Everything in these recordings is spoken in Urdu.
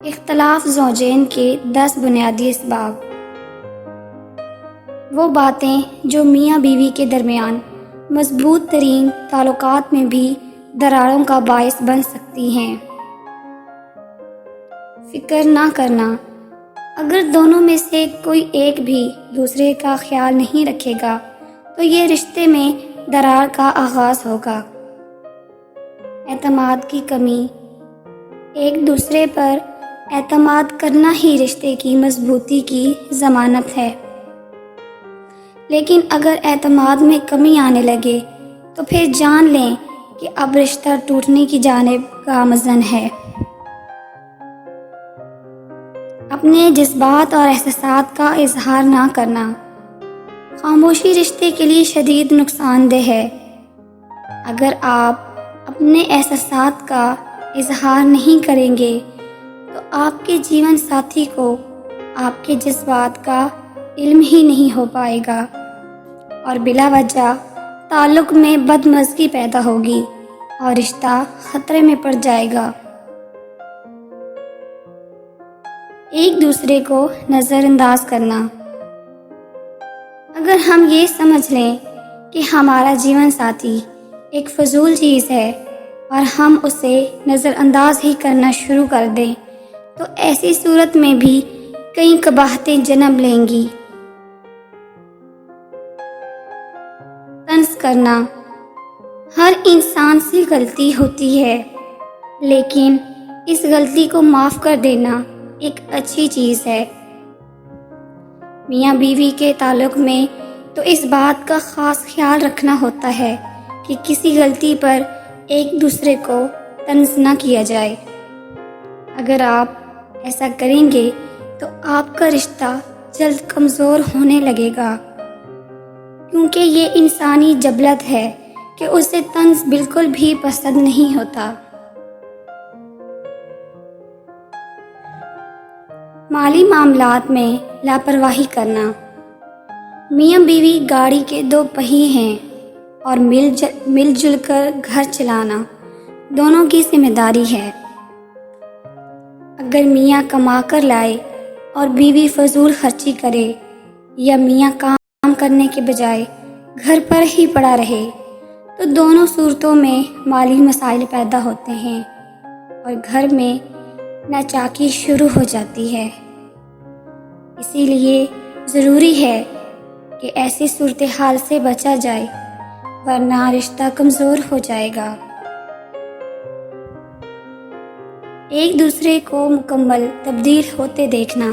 اختلاف زوجین کے 10 بنیادی اسباب۔ وہ باتیں جو میاں بیوی کے درمیان مضبوط ترین تعلقات میں بھی دراڑوں کا باعث بن سکتی ہیں۔ فکر نہ کرنا۔ اگر دونوں میں سے کوئی ایک بھی دوسرے کا خیال نہیں رکھے گا تو یہ رشتے میں دراڑ کا آغاز ہوگا۔ اعتماد کی کمی۔ ایک دوسرے پر اعتماد کرنا ہی رشتے کی مضبوطی کی ضمانت ہے، لیکن اگر اعتماد میں کمی آنے لگے تو پھر جان لیں کہ اب رشتہ ٹوٹنے کی جانب گامزن ہے۔ اپنے جذبات اور احساسات کا اظہار نہ کرنا۔ خاموشی رشتے کے لیے شدید نقصان دہ ہے۔ اگر آپ اپنے احساسات کا اظہار نہیں کریں گے تو آپ کے جیون ساتھی کو آپ کے جذبات کا علم ہی نہیں ہو پائے گا اور بلا وجہ تعلق میں بدمزگی پیدا ہوگی اور رشتہ خطرے میں پڑ جائے گا۔ ایک دوسرے کو نظر انداز کرنا۔ اگر ہم یہ سمجھ لیں کہ ہمارا جیون ساتھی ایک فضول چیز ہے اور ہم اسے نظر انداز ہی کرنا شروع کر دیں تو ایسی صورت میں بھی کئی قباحتیں جنم لیں گی۔ طنز کرنا۔ ہر انسان سے غلطی ہوتی ہے، لیکن اس غلطی کو معاف کر دینا ایک اچھی چیز ہے۔ میاں بیوی کے تعلق میں تو اس بات کا خاص خیال رکھنا ہوتا ہے کہ کسی غلطی پر ایک دوسرے کو طنز نہ کیا جائے۔ اگر آپ ایسا کریں گے تو آپ کا رشتہ جلد کمزور ہونے لگے گا، کیونکہ یہ انسانی جبلت ہے کہ اسے طنز بالکل بھی پسند نہیں ہوتا۔ مالی معاملات میں لاپرواہی کرنا۔ میاں بیوی گاڑی کے 2 پہیے ہیں اور مل جل کر گھر چلانا دونوں کی ذمہ داری ہے۔ اگر میاں کما کر لائے اور بیوی فضول خرچی کرے یا میاں کام کرنے کے بجائے گھر پر ہی پڑا رہے تو دونوں صورتوں میں مالی مسائل پیدا ہوتے ہیں اور گھر میں ناچاکی شروع ہو جاتی ہے۔ اسی لیے ضروری ہے کہ ایسی صورتحال سے بچا جائے، ورنہ رشتہ کمزور ہو جائے گا۔ ایک دوسرے کو مکمل تبدیل ہوتے دیکھنا۔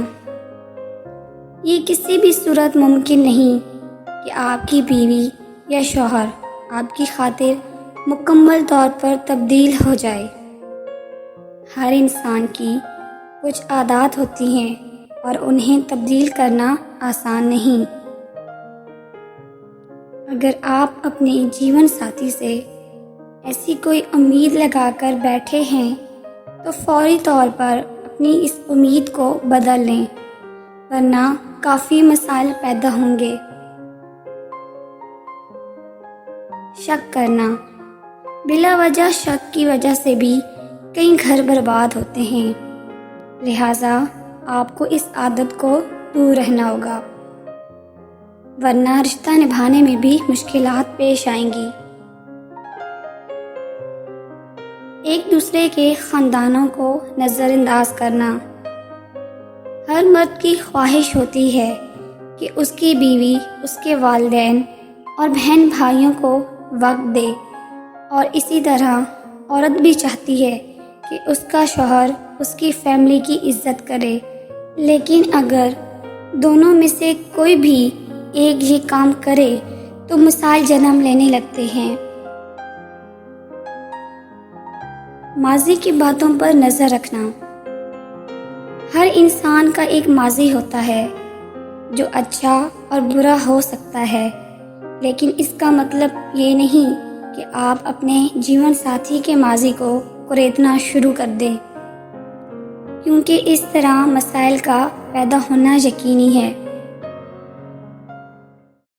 یہ کسی بھی صورت ممکن نہیں کہ آپ کی بیوی یا شوہر آپ کی خاطر مکمل طور پر تبدیل ہو جائے۔ ہر انسان کی کچھ عادات ہوتی ہیں اور انہیں تبدیل کرنا آسان نہیں۔ اگر آپ اپنے جیون ساتھی سے ایسی کوئی امید لگا کر بیٹھے ہیں تو فوری طور پر اپنی اس امید کو بدل لیں، ورنہ کافی مسائل پیدا ہوں گے۔ شک کرنا۔ بلا وجہ شک کی وجہ سے بھی کئی گھر برباد ہوتے ہیں، لہٰذا آپ کو اس عادت کو دور رہنا ہوگا، ورنہ رشتہ نبھانے میں بھی مشکلات پیش آئیں گی۔ ایک دوسرے کے خاندانوں کو نظر انداز کرنا۔ ہر مرد کی خواہش ہوتی ہے کہ اس کی بیوی اس کے والدین اور بہن بھائیوں کو وقت دے، اور اسی طرح عورت بھی چاہتی ہے کہ اس کا شوہر اس کی فیملی کی عزت کرے، لیکن اگر دونوں میں سے کوئی بھی ایک یہ کام کرے تو مسائل جنم لینے لگتے ہیں۔ ماضی کی باتوں پر نظر رکھنا۔ ہر انسان کا ایک ماضی ہوتا ہے جو اچھا اور برا ہو سکتا ہے، لیکن اس کا مطلب یہ نہیں کہ آپ اپنے جیون ساتھی کے ماضی کو کریدنا شروع کر دیں، کیونکہ اس طرح مسائل کا پیدا ہونا یقینی ہے۔